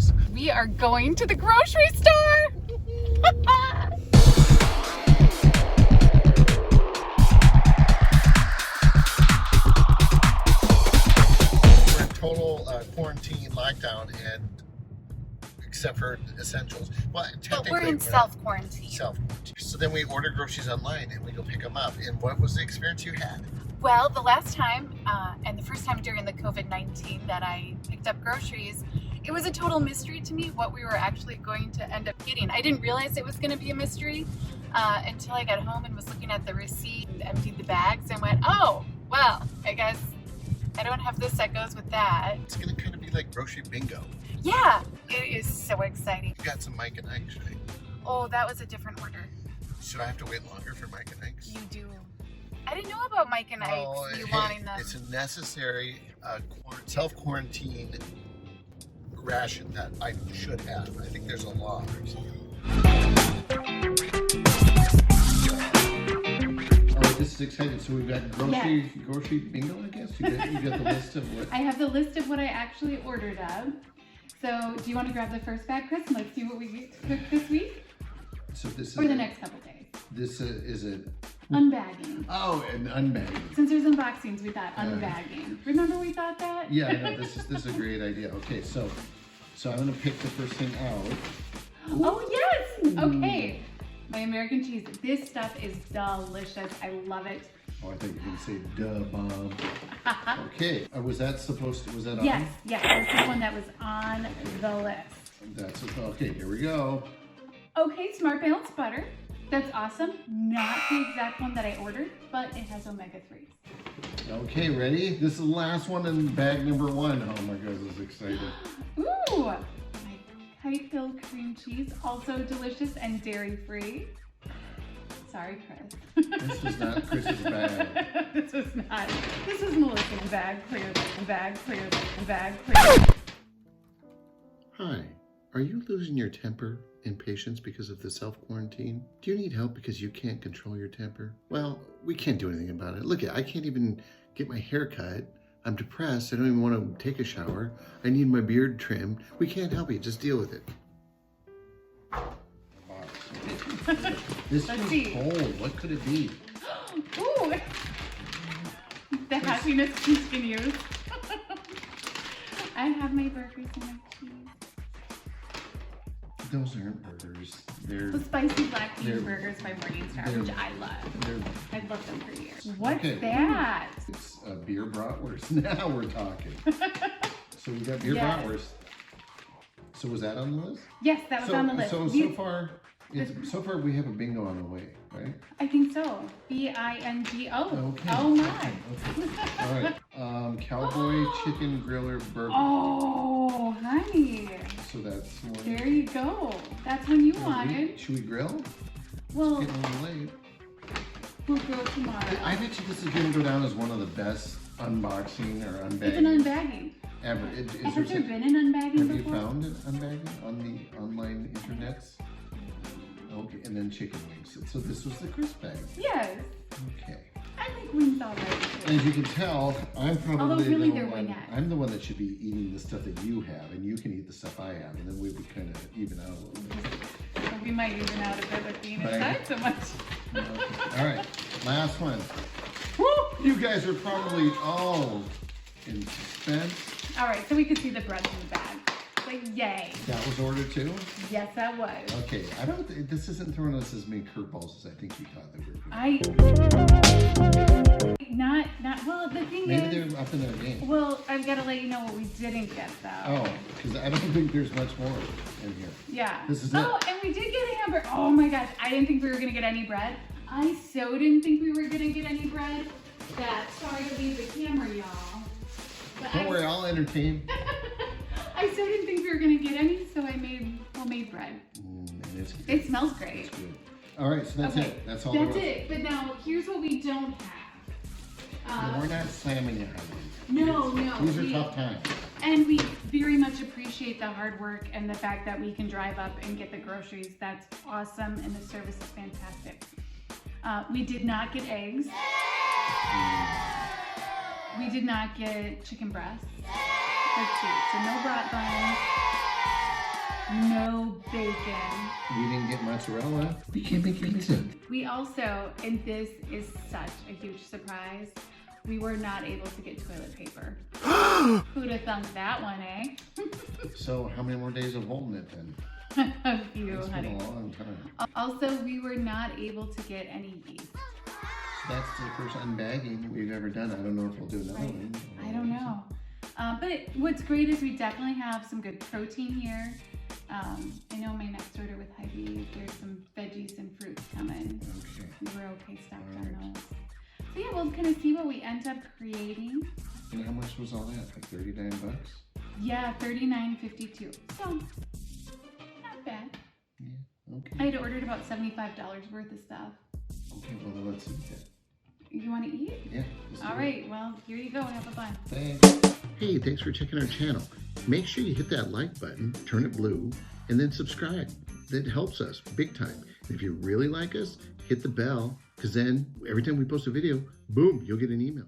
groceries. We are going to the grocery store. We're in total quarantine lockdown, and except for essentials. Well, But technically we're in not self-quarantine. self-quarantine. So then we order groceries online and we go pick them up. And what was the experience you had? Well, the last time, and the first time during the COVID-19 that I picked up groceries, it was a total mystery to me what we were actually going to end up getting. I didn't realize it was going to be a mystery until I got home and was looking at the receipt and emptied the bags and went, oh, well, I guess I don't have this that goes with that. It's going to kind of be like grocery bingo. Yeah, it is so exciting. You got some Mike and Ike's, right? Oh, that was a different order. Should I have to wait longer for Mike and Ike's? You do. I didn't know about Mike and Ike's, you wanting them. It's a necessary self-quarantine ration that I should have. I think there's a law. Oh, this is exciting. So we've got grocery bingo, I guess? You got the list of what? I have the list of what I actually ordered of. So do you want to grab the first bag, Chris, and let's see what we cooked this week? So this is or the next couple days. This is a Unbagging. Oh, and unbagging. Since there's unboxings, we thought unbagging. Remember we thought that? Yeah, I know. This is a great idea. Okay, so I'm gonna pick the first thing out. Oh yes! Okay. My American cheese. This stuff is delicious. I love it. Oh, I think you're gonna say duh bomb. Okay. Was that on? Yes, this is one that was on the list. Okay, here we go. Okay, Smart Balanced Butter. That's awesome. Not the exact one that I ordered, but it has omega-3s. Okay, ready? This is the last one in bag number 1. Oh my God, this is exciting. Ooh, my Kite Hill cream cheese, also delicious and dairy-free. Sorry, Chris. This was not Chris's bag. This was not. This is Melissa's bag. Clear the bag, clear the bag, clear. Hi, are you losing your temper and patience because of the self-quarantine? Do you need help because you can't control your temper? Well, we can't do anything about it. Look, I can't even get my hair cut. I'm depressed. I don't even want to take a shower. I need my beard trimmed. We can't help you. Just deal with it. This is cold. What could it be? Ooh! The happiness continues. I have my burgers and my cheese. Those aren't burgers. They're the spicy black bean burgers by Morningstar, which I love. I've loved them for years. What's that? It's a beer bratwurst. Now we're talking. So we got beer bratwurst. So was that on the list? Yes, that was on the list. So far we have a bingo on the way, right? I think so. B-I-N-G-O. Okay. Oh my. Okay. All right. Cowboy chicken griller burger. Oh, honey. So that's one. There you go. That's one you wanted. Should we grill? Well, it's getting a little late. We'll grill tomorrow. I bet you this is going to go down as one of the best unboxing or unbagging. It's an unbagging. Ever. Has there been an unbagging before? Have you found an unbagging on the online internets? Okay, and then chicken wings. So this was the Chris bag. Yes. Okay. I think wings all right. As you can tell, I'm probably really the one. I'm the one that should be eating the stuff that you have, and you can eat the stuff I have, and then we would kind of even out a little bit. Well, we might even out a bit with being inside so much. Okay. All right, last one. Woo! You guys are probably all in suspense. All right, so we can see the bread in the bag. Like, yay. That was ordered too? Yes, that was. Okay, I don't think this isn't throwing us as many curveballs as I think you thought they were. Well, the thing Maybe is. they're up in their game. Well, I've got to let you know what we didn't get though. Oh, because I don't think there's much more in here. Yeah. This is and we did get a hamburger. Oh my gosh, I didn't think we were going to get any bread. I so didn't think we were going to get any bread that, sorry to leave the camera, y'all. Don't worry, I'll entertain. I so didn't think we were going to get any, so I made homemade bread. It smells great. It's good. All right, so that's it. That's all. That's it. But now, here's what we don't have. No, we're not slamming you. No. These are tough times. And we very much appreciate the hard work and the fact that we can drive up and get the groceries. That's awesome, and the service is fantastic. We did not get eggs. We did not get chicken breasts. They're cheap, so no brat buns. no bacon. We didn't get mozzarella. We can't make pizza. We also, and this is such a huge surprise, we were not able to get toilet paper. Who'd have thunk that one, eh? So how many more days of holding it then? A few, It's honey. been a long time. Also, we were not able to get any yeast. So that's the first unbagging we've ever done. I don't know if we'll do another one. I don't know. But what's great is we definitely have some good protein here. I know my next order with Hy-Vee, there's some veggies and fruits coming. Okay. We were okay stocked Alright. on those. So yeah, we'll kind of see what we end up creating. And how much was all that? Like 39 bucks? Yeah, $39.52. So, not bad. Yeah, okay. I had ordered about $75 worth of stuff. Okay, well then let's eat that. You want to eat? Yeah. let's do All it. right, well, here you go. Have a bun. Thanks. Hey, thanks for checking our channel. Make sure you hit that like button, turn it blue, and then subscribe. That helps us big time. And if you really like us, hit the bell, because then every time we post a video, boom, you'll get an email.